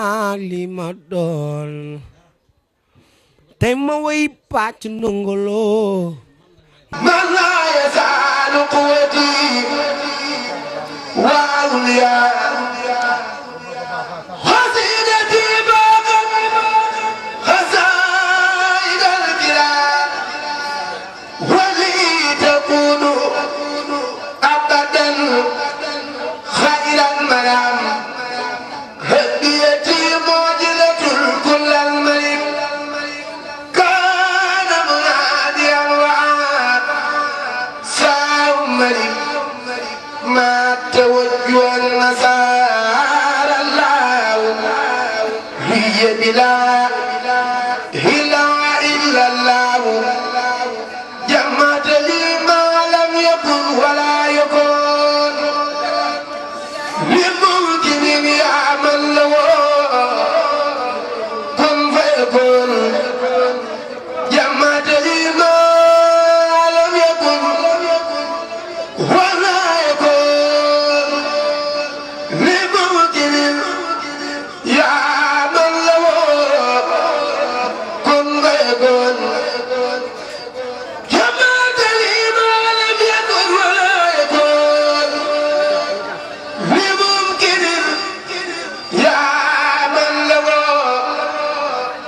li ma doon tey ma way pàcc ndongolo man laa yazaalu quwwati wa awliyaa xasiidati baaqat xasaa'id al-kiraam wa li takuunu abadan xayra al-maraam hadiyati mu'jizatul kullal malik kaana munaadiyan wa saaw malik ma tawajjuha nasaara allah hiya bilaa ilaaha illa allah jama'ata li ma lam yakun wa laa yakun li mumkinin yaa man lahu kun fayakun jama'ata li ma lam yakun wa laa yakun li mumkinin yaa man lahu kun fayakun jama'ata li ma lam yakun wa laa yakun li mumkinin yaa man lahu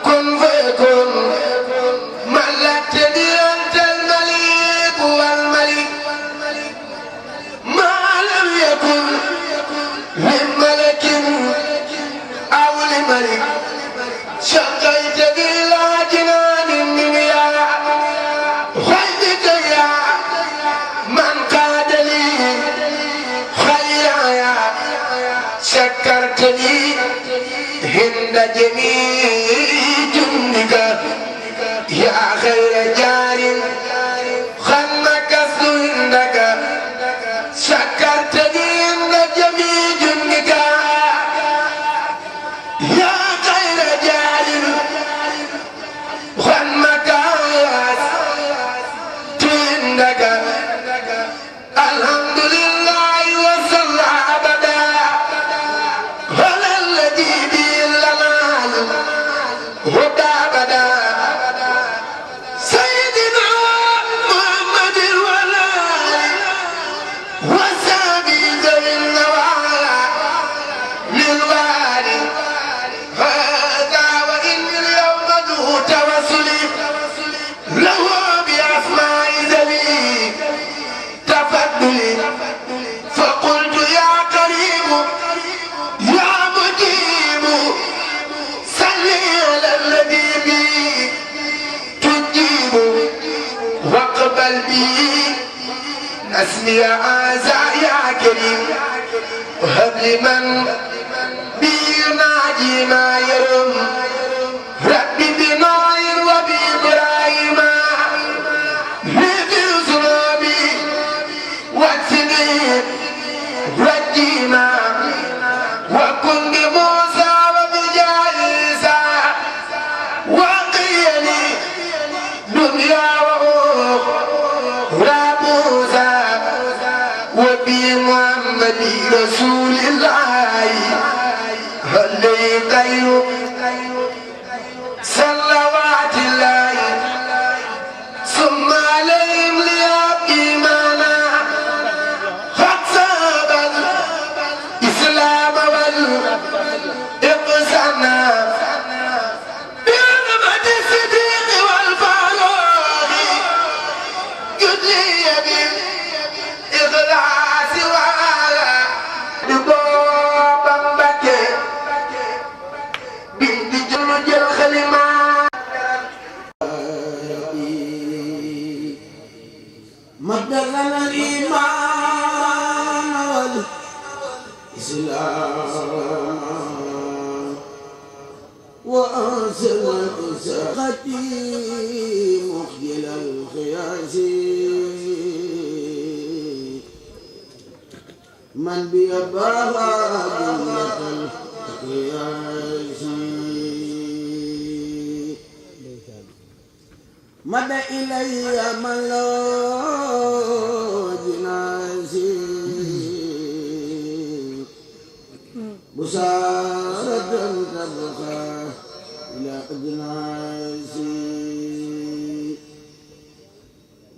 kun fayakun ملكتني أنت الملك والملك ما لم يكن لملك أو لملك شقيت إلى جنان الدنيا خيرك يا من قاد لي خيرايا شكرتني هند جميع جندك يا خير جار خلك عندك شكرتني عند جميع جندك يا خير جار خلك عندك الحمد لله وصلى أبدا على الذي به لنا هدى أبدا سيدنا محمد والآل وصحبه ذوي النوال للوالي هذا وإن اليوم ذو توسلي له بأسماء ذوي تفضلي فقلت يا كريم يا مجيب صل على الذي بي تجيب واقبل بي اسمي هذا يا كريم وهب لمن بي يناجي ما يرم ربي بناير وبإبراهيم مثل ذنوبي واكفني رجيما وكن بموسى وبجعيسى وقيني دنيا وأخرى موسى وبمحمد رسول الله عليه خير صلوات الله ثم عليهم ليبقى إيمانا حسب الإسلام والإحسان بنعمة الصديق والفاروق يدلي بالإخلاص والرضا بمبكي بنت جلج الخليمات مدلنا الإيمان والإسلام وأنزل إساقتي مخجل الخياس من بيباها جنة القياس مد إلي من لا جناسي بسارة أبقى إلى أجناسي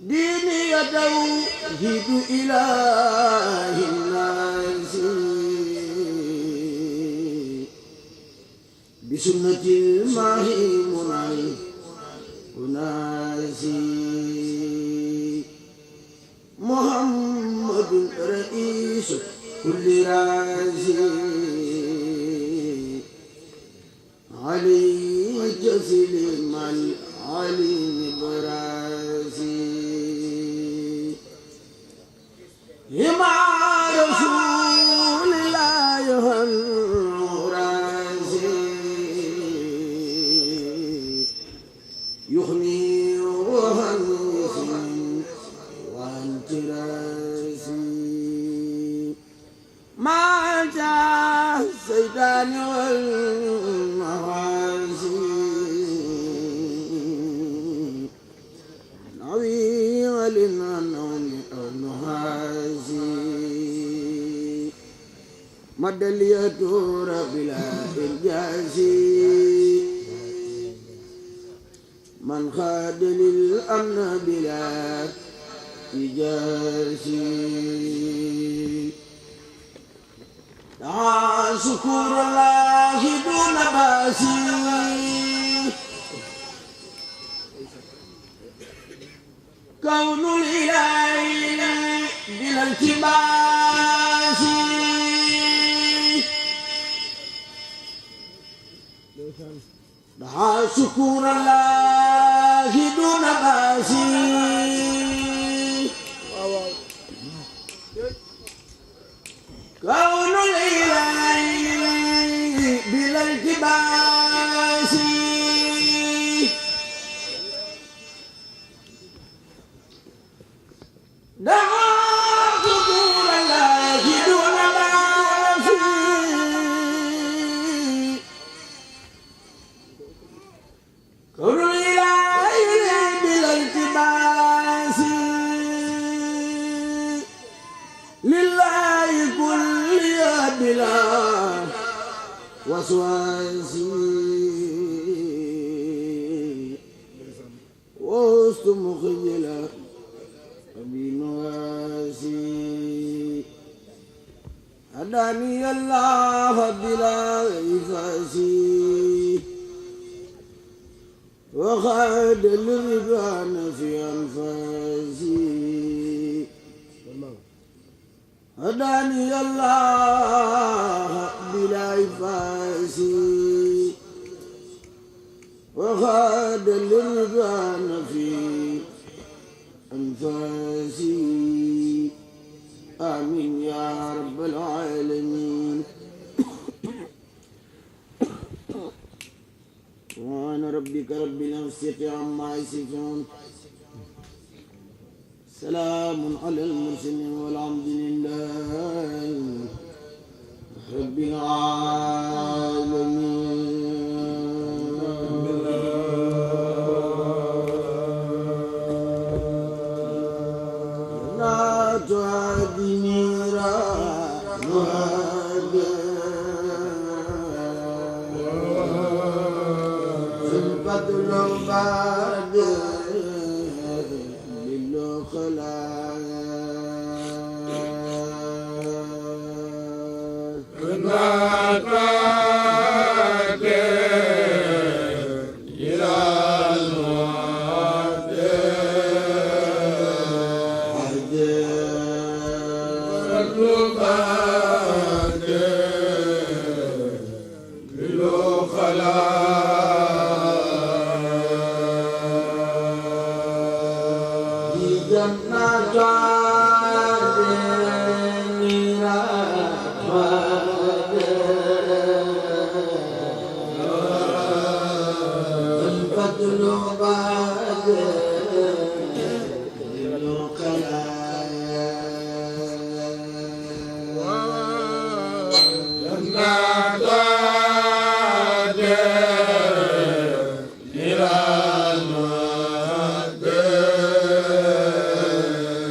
ديني توحيد إله الناس بسنة الماهي منعي أناسي محمد رئيس كل راسي علي تسليم العليم براسي مع رسول الله راسي يغني وهنسي وانت راسي ما جاء السيدان والمعاصي نوي علينا نوم النهاسي مد اليدور بلا إرجاسي من خاد للأمن بلا إجاسي دعا شكر الله دون باسي كون الإله بلا التباس دعا شكر الله دون باسي كون الإله بلا التباس دعا شكر الله دون باسي كون الإله بلا التباس لله كل بلا وسواس وسط مخجلا بنواسي هداني الله بلا إفاسي وخاد الرضوان في أنفاسي هداني الله بلا إفاسي وخاد الرضوان في أنفاسي آمين يا رب العالمين سبحان ربك رب العزة عما يصفون سلام على المرسلين والحمد لله رب العالمين لا تعدني البدر بعد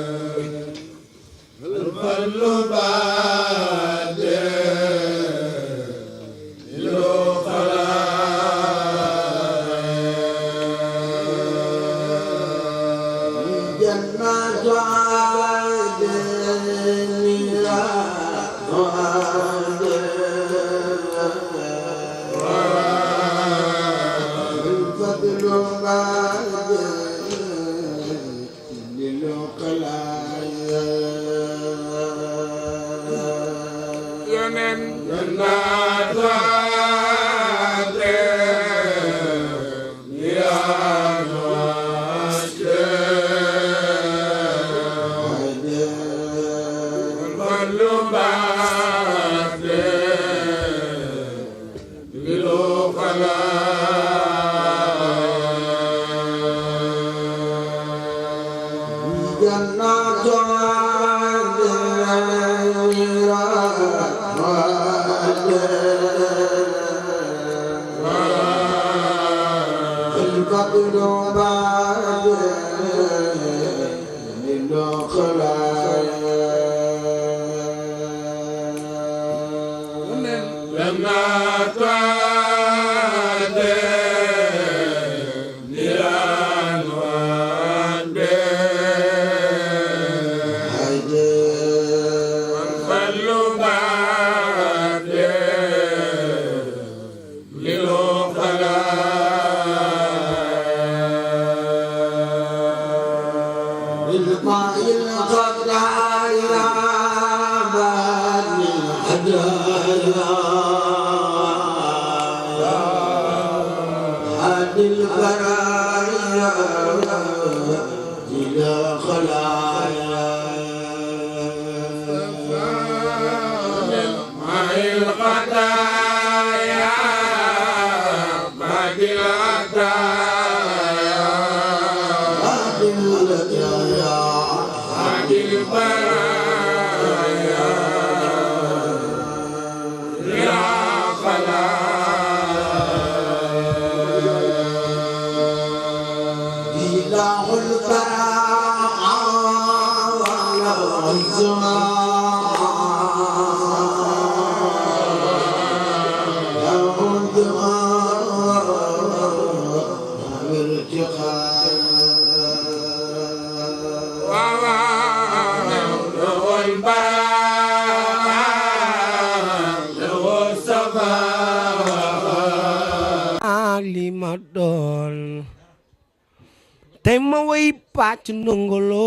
الفضل بعد لو خلا tey ma way pàcc ndongolo